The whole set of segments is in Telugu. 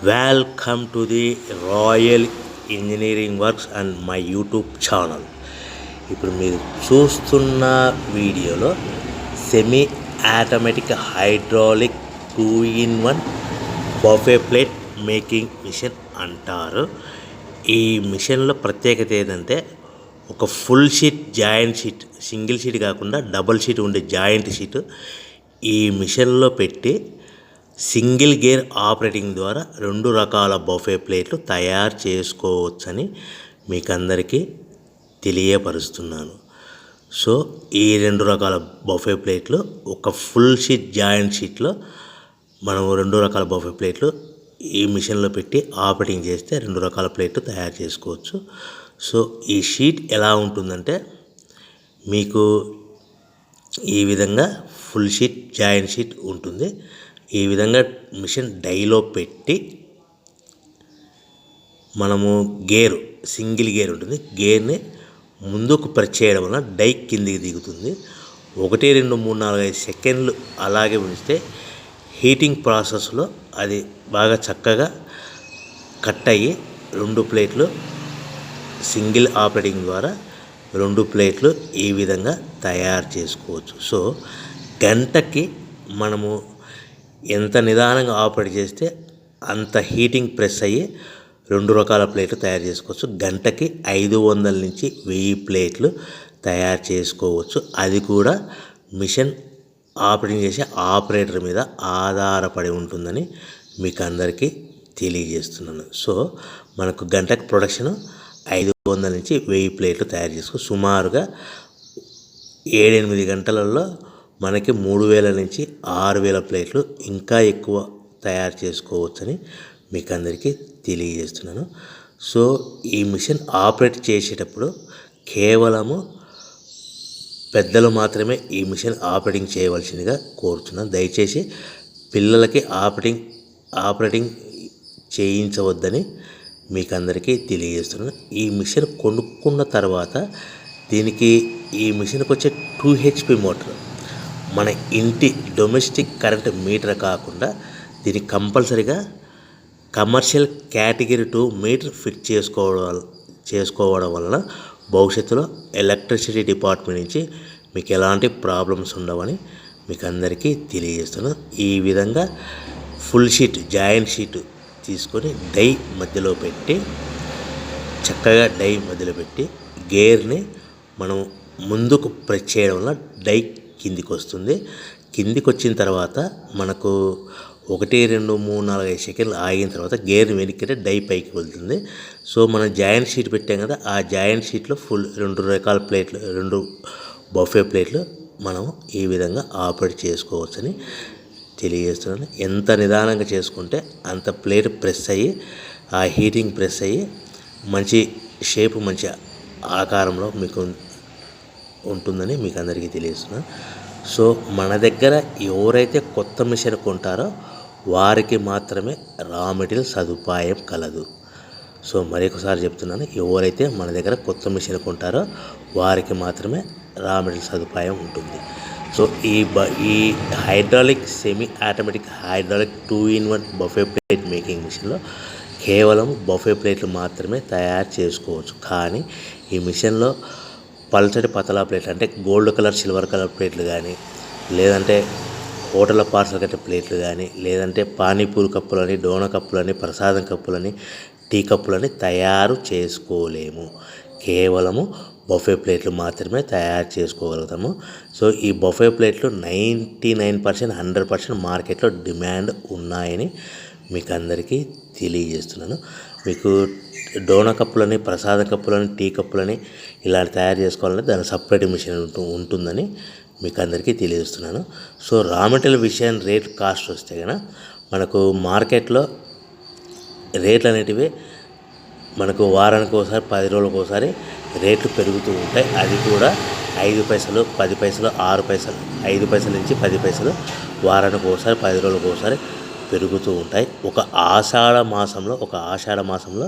Welcome to the royal engineering works and my YouTube channel. ఇప్పుడు మీరు చూస్తున్న వీడియోలో semi automatic hydraulic 2-in-1 buffet plate making machine అంటారు. ఈ మిషన్లో ప్రత్యేకత ఏంటంటే ఒక full sheet joint sheet, single sheet కాకుండా డబుల్ షీట్ ఉండే జాయింట్ షీట్ ఈ మిషన్లో పెట్టి సింగిల్ గేర్ ఆపరేటింగ్ ద్వారా 2 రకాల బఫే ప్లేట్లు తయారు చేసుకోవచ్చని మీకు అందరికీ తెలియపరుస్తున్నాను. సో ఈ 2 రకాల బఫే ప్లేట్లు ఒక ఫుల్ షీట్ జాయింట్ షీట్లో మనం 2 రకాల బఫే ప్లేట్లు ఈ మిషన్లో పెట్టి ఆపరేటింగ్ చేస్తే 2 రకాల ప్లేట్లు తయారు చేసుకోవచ్చు. సో ఈ షీట్ ఎలా ఉంటుందంటే మీకు ఈ విధంగా ఫుల్ షీట్ జాయింట్ షీట్ ఉంటుంది. ఈ విధంగా మిషన్ డైలో పెట్టి మనము గేరు సింగిల్ గేర్ ఉంటుంది, గేర్ని ముందుకు ప్రెస్ చేయడం వలన డై కిందికి దిగుతుంది. 1 2 3 4 5 సెకండ్లు అలాగే ఉంచితే హీటింగ్ ప్రాసెస్లో అది బాగా చక్కగా కట్ అయ్యి 2 ప్లేట్లు సింగిల్ ఆపరేటింగ్ ద్వారా 2 ప్లేట్లు ఈ విధంగా తయారు చేసుకోవచ్చు. సో గంటకి మనము ఎంత నిదానంగా ఆపరేట్ చేస్తే అంత హీటింగ్ ప్రెస్ అయ్యి 2 రకాల ప్లేట్లు తయారు చేసుకోవచ్చు. గంటకి 500 నుంచి 1000 ప్లేట్లు తయారు చేసుకోవచ్చు. అది కూడా మిషన్ ఆపరేటింగ్ చేసే ఆపరేటర్ మీద ఆధారపడి ఉంటుందని మీకు అందరికీ తెలియజేస్తున్నాను. సో మనకు గంటకి ప్రొడక్షన్ 500 నుంచి 1000 ప్లేట్లు తయారు చేసుకోవచ్చు. సుమారుగా 7-8 గంటలలో మనకి 3000 నుంచి 6000 ప్లేట్లు ఇంకా ఎక్కువ తయారు చేసుకోవచ్చని మీకు అందరికీ తెలియజేస్తున్నాను. సో ఈ మిషన్ ఆపరేట్ చేసేటప్పుడు కేవలము పెద్దలు మాత్రమే ఈ మిషన్ ఆపరేటింగ్ చేయవలసిందిగా కోరుతున్నాను. దయచేసి పిల్లలకి ఆపరేటింగ్ చేయించవద్దని మీకు అందరికీ తెలియజేస్తున్నాను. ఈ మిషన్ కొనుక్కున్న తర్వాత దీనికి ఈ మిషన్కి వచ్చే 2 HP మోటార్, మన ఇంటి డొమెస్టిక్ కరెంట్ మీటర్ కాకుండా దీనికి కంపల్సరీగా కమర్షియల్ కేటగిరీ 2 మీటర్ ఫిట్ చేసుకోవడం వలన భవిష్యత్తులో ఎలక్ట్రిసిటీ డిపార్ట్మెంట్ నుంచి మీకు ఎలాంటి ప్రాబ్లమ్స్ ఉండవని మీకు అందరికీ తెలియజేస్తున్నాను. ఈ విధంగా ఫుల్ షీట్ జాయింట్ షీట్ తీసుకొని డై మధ్యలో పెట్టి చక్కగా డై మధ్యలో పెట్టి గేర్ని మనం ముందుకు ప్రెస్ చేయడం వల్ల డై కిందికి వస్తుంది. కిందికి వచ్చిన తర్వాత మనకు 1 2 3 4 5 సెకండ్లు ఆగిన తర్వాత గేర్ని వెనక్కి డై పైకి వెళ్తుంది. సో మనం జాయింట్ షీట్ పెట్టాం కదా, ఆ జాయింట్ షీట్లో ఫుల్ 2 రకాల ప్లేట్లు 2 బఫే ప్లేట్లు మనం ఈ విధంగా ఆపరేట్ చేసుకోవచ్చని తెలియజేస్తున్నాను. ఎంత నిదానంగా చేసుకుంటే అంత ప్లేట్ ప్రెస్ అయ్యి ఆ హీటింగ్ ప్రెస్ అయ్యి మంచి షేపు మంచి ఆకారంలో మీకు ఉంటుందని మీకు అందరికీ తెలియజేస్తున్నాను. సో మన దగ్గర ఎవరైతే కొత్త మిషన్ కొంటారో వారికి మాత్రమే రా మెటీరియల్ సదుపాయం కలదు. సో మరొకసారి చెప్తున్నాను, ఎవరైతే మన దగ్గర కొత్త మిషన్ కొంటారో వారికి మాత్రమే రా మెటీరియల్ సదుపాయం ఉంటుంది. సో ఈ hydraulic semi automatic hydraulic 2-in-1 buffet plate making మిషన్లో కేవలం బఫే ప్లేట్లు మాత్రమే తయారు చేసుకోవచ్చు. కానీ ఈ మిషన్లో పల్చటి పతలా ప్లేట్లు అంటే గోల్డ్ కలర్ సిల్వర్ కలర్ ప్లేట్లు కానీ, లేదంటే హోటల్ పార్సల్ కట్టే ప్లేట్లు కానీ, లేదంటే పానీపూరి కప్పులని, డోన కప్పులని, ప్రసాదం కప్పులని, టీ కప్పులని తయారు చేసుకోలేము. కేవలము బఫే ప్లేట్లు మాత్రమే తయారు చేసుకోగలుగుతాము. సో ఈ బఫే ప్లేట్లు 99% 100% మార్కెట్లో డిమాండ్ ఉన్నాయని మీకు అందరికీ తెలియజేస్తున్నాను. మీకు డోనా కప్పులని, ప్రసాద కప్పులని, టీ కప్పులని ఇలా తయారు చేసుకోవాలంటే దాని సపరేట్ మిషన్ ఉంటుందని మీకు అందరికీ తెలియజేస్తున్నాను. సో రా మెటీరియల్ విషయం రేట్ కాస్ట్ వస్తే కనుక మనకు మార్కెట్లో రేట్లు అనేటివి మనకు వారానికి ఒకసారి 10 రోజులకు ఒకసారి రేట్లు పెరుగుతూ ఉంటాయి. అది కూడా 5 పైసలు 10 పైసలు 6 పైసలు 5 పైసల నుంచి 10 పైసలు వారానికి ఒకసారి 10 రోజులకు ఒకసారి పెరుగుతూ ఉంటాయి. ఒక ఆషాఢ మాసంలో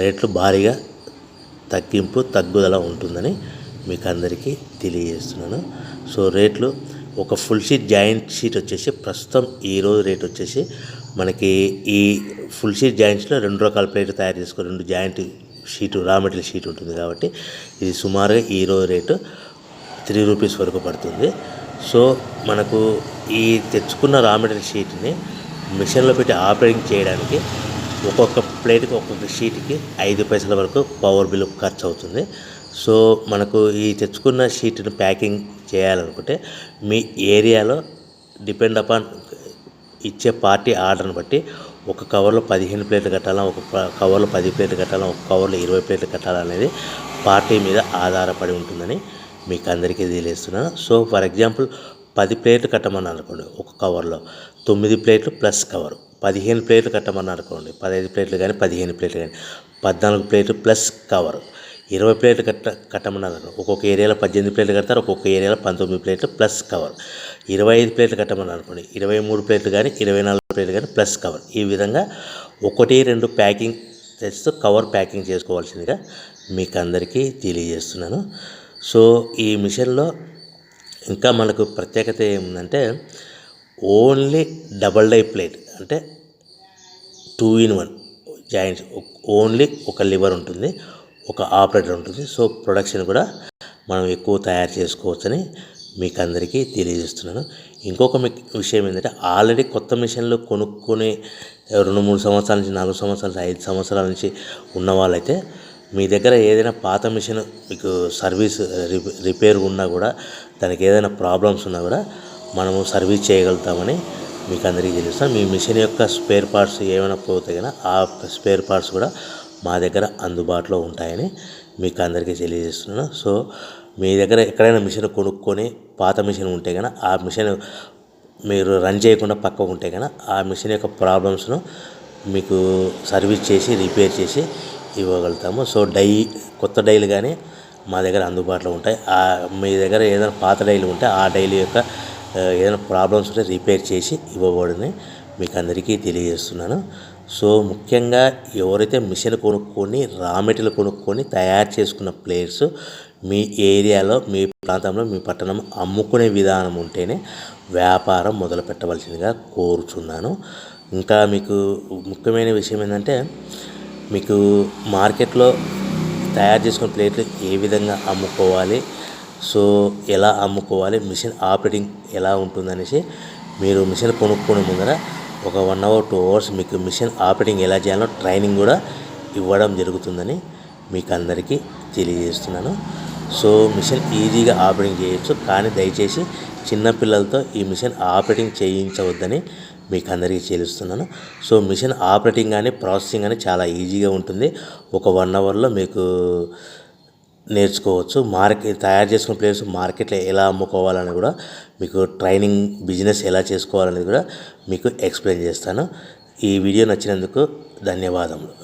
రేట్లు భారీగా తగ్గుదల ఉంటుందని మీకు అందరికీ తెలియజేస్తున్నాను. సో రేట్లు ఒక ఫుల్ షీట్ జాయింట్ షీట్ వచ్చేసి ప్రస్తుతం ఈరోజు రేట్ వచ్చేసి మనకి ఈ ఫుల్ షీట్ జాయింట్స్లో 2 రకాల ప్లేట్లు తయారు చేసుకో 2 joint sheet raw material sheet ఉంటుంది కాబట్టి ఇది సుమారుగా ఈ రోజు రేటు 3 రూపీస్ వరకు పడుతుంది. సో మనకు ఈ తెచ్చుకున్న రా మెటీరియల్ షీట్ని మిషన్లో పెట్టి ఆపరేటింగ్ చేయడానికి ఒక్కొక్క ప్లేట్కి ఒక్కొక్క షీట్కి 5 పైసల వరకు పవర్ బిల్ ఖర్చు అవుతుంది. సో మనకు ఈ తెచ్చుకున్న షీట్ని ప్యాకింగ్ చేయాలనుకుంటే మీ ఏరియాలో డిపెండ్ అపాన్ ఇచ్చే పార్టీ ఆర్డర్ని బట్టి ఒక కవర్లో 15 ప్లేట్లు కట్టాలా, ఒక కవర్లో 10 ప్లేట్లు కట్టాలా, ఒక కవర్లో 20 ప్లేట్లు కట్టాలనేది పార్టీ మీద ఆధారపడి ఉంటుందని మీకు అందరికీ తెలియజేస్తున్నాను. సో ఫర్ ఎగ్జాంపుల్ 10 ప్లేట్లు కట్టమన్నారు అనుకోండి, ఒక కవర్లో 9 ప్లేట్లు ప్లస్ కవరు. 15 ప్లేట్లు కట్టమన్నారు అనుకోండి, 15 ప్లేట్లు కానీ 15 ప్లేట్లు కానీ 14 ప్లేట్లు ప్లస్ కవరు. 20 ప్లేట్లు కట్టమన్నారు, ఒక్కొక్క ఏరియాలో 18 ప్లేట్లు కడతారు, ఒక్కొక్క ఏరియాలో 19 ప్లేట్లు ప్లస్ కవర్. 25 ప్లేట్లు కట్టమన్నారు అనుకోండి, 23 ప్లేట్లు కానీ 24 ప్లేట్లు కానీ ప్లస్ కవర్. ఈ విధంగా 1-2 ప్యాకింగ్ తెస్తూ కవర్ ప్యాకింగ్ చేసుకోవాల్సిందిగా మీకు అందరికీ తెలియజేస్తున్నాను. సో ఈ మిషన్లో ఇంకా మనకు ప్రత్యేకత ఏముందంటే ఓన్లీ డబల్ డై ప్లేట్, అంటే 2-in-1 జాయింట్స్, ఓన్లీ ఒక లివర్ ఉంటుంది, ఒక ఆపరేటర్ ఉంటుంది. సో ప్రొడక్షన్ కూడా మనం ఎక్కువ తయారు చేసుకోవచ్చని మీకు అందరికీ తెలియజేస్తున్నాను. ఇంకొక విషయం ఏంటంటే ఆల్రెడీ కొత్త మిషన్లు కొనుక్కొని 2-3 సంవత్సరాల నుంచి 4 సంవత్సరాల నుంచి 5 సంవత్సరాల నుంచి ఉన్న వాళ్ళైతే మీ దగ్గర ఏదైనా పాత మిషన్ మీకు సర్వీస్ రిపేర్ ఉన్నా కూడా, దానికి ఏదైనా ప్రాబ్లమ్స్ ఉన్నా కూడా మనము సర్వీస్ చేయగలుగుతామని మీకు అందరికీ తెలుస్తాను. మీ మిషన్ యొక్క స్పేర్ పార్ట్స్ ఏమైనా పోతే కానీ ఆ స్పేర్ పార్ట్స్ కూడా మా దగ్గర అందుబాటులో ఉంటాయని మీకు అందరికీ తెలియజేస్తున్నాను. సో మీ దగ్గర ఎక్కడైనా మిషన్ కొనుక్కొని పాత మిషన్ ఉంటే కానీ ఆ మిషన్ మీరు రన్ చేయకుండా పక్కకు ఉంటే కానీ ఆ మిషన్ యొక్క ప్రాబ్లమ్స్ను మీకు సర్వీస్ చేసి రిపేర్ చేసి ఇవ్వగలుగుతాము. సో కొత్త డైలు కానీ మా దగ్గర అందుబాటులో ఉంటాయి. మీ దగ్గర ఏదైనా పాత డైలు ఉంటే ఆ డైలు యొక్క ఏదైనా ప్రాబ్లమ్స్ ఉంటే రిపేర్ చేసి ఇవ్వబడని మీకు అందరికీ తెలియజేస్తున్నాను. సో ముఖ్యంగా ఎవరైతే మిషన్ కొనుక్కొని రా మెటీరియల్ కొనుక్కొని తయారు చేసుకున్న ప్లేయర్స్ మీ ఏరియాలో, మీ ప్రాంతంలో, మీ పట్టణం అమ్ముకునే విధానం ఉంటేనే వ్యాపారం మొదలు పెట్టవలసిందిగా కోరుచున్నాను. ఇంకా మీకు ముఖ్యమైన విషయం ఏంటంటే మీకు మార్కెట్లో తయారు చేసుకున్న ప్లేట్లు ఏ విధంగా అమ్ముకోవాలి, సో ఎలా అమ్ముకోవాలి, మిషన్ ఆపరేటింగ్ ఎలా ఉంటుందనేసి మీరు మిషన్ కొనుక్కునే ముందర ఒక 1 hour 2 hours మీకు మిషన్ ఆపరేటింగ్ ఎలా చేయాలో ట్రైనింగ్ కూడా ఇవ్వడం జరుగుతుందని మీకు అందరికీ తెలియజేస్తున్నాను. సో మిషన్ ఈజీగా ఆపరేటింగ్ చేయొచ్చు, కానీ దయచేసి చిన్నపిల్లలతో ఈ మిషన్ ఆపరేటింగ్ చేయించవద్దని మీకు అందరికీ తెలుస్తున్నాను. సో మిషన్ ఆపరేటింగ్ కానీ ప్రాసెసింగ్ కానీ చాలా ఈజీగా ఉంటుంది. ఒక 1 hourలో మీకు నేర్చుకోవచ్చు. తయారు చేసుకున్న ప్లేస్ మార్కెట్లో ఎలా అమ్ముకోవాలని కూడా మీకు ట్రైనింగ్, బిజినెస్ ఎలా చేసుకోవాలనేది కూడా మీకు ఎక్స్ప్లెయిన్ చేస్తాను. ఈ వీడియో నచ్చినందుకు ధన్యవాదములు.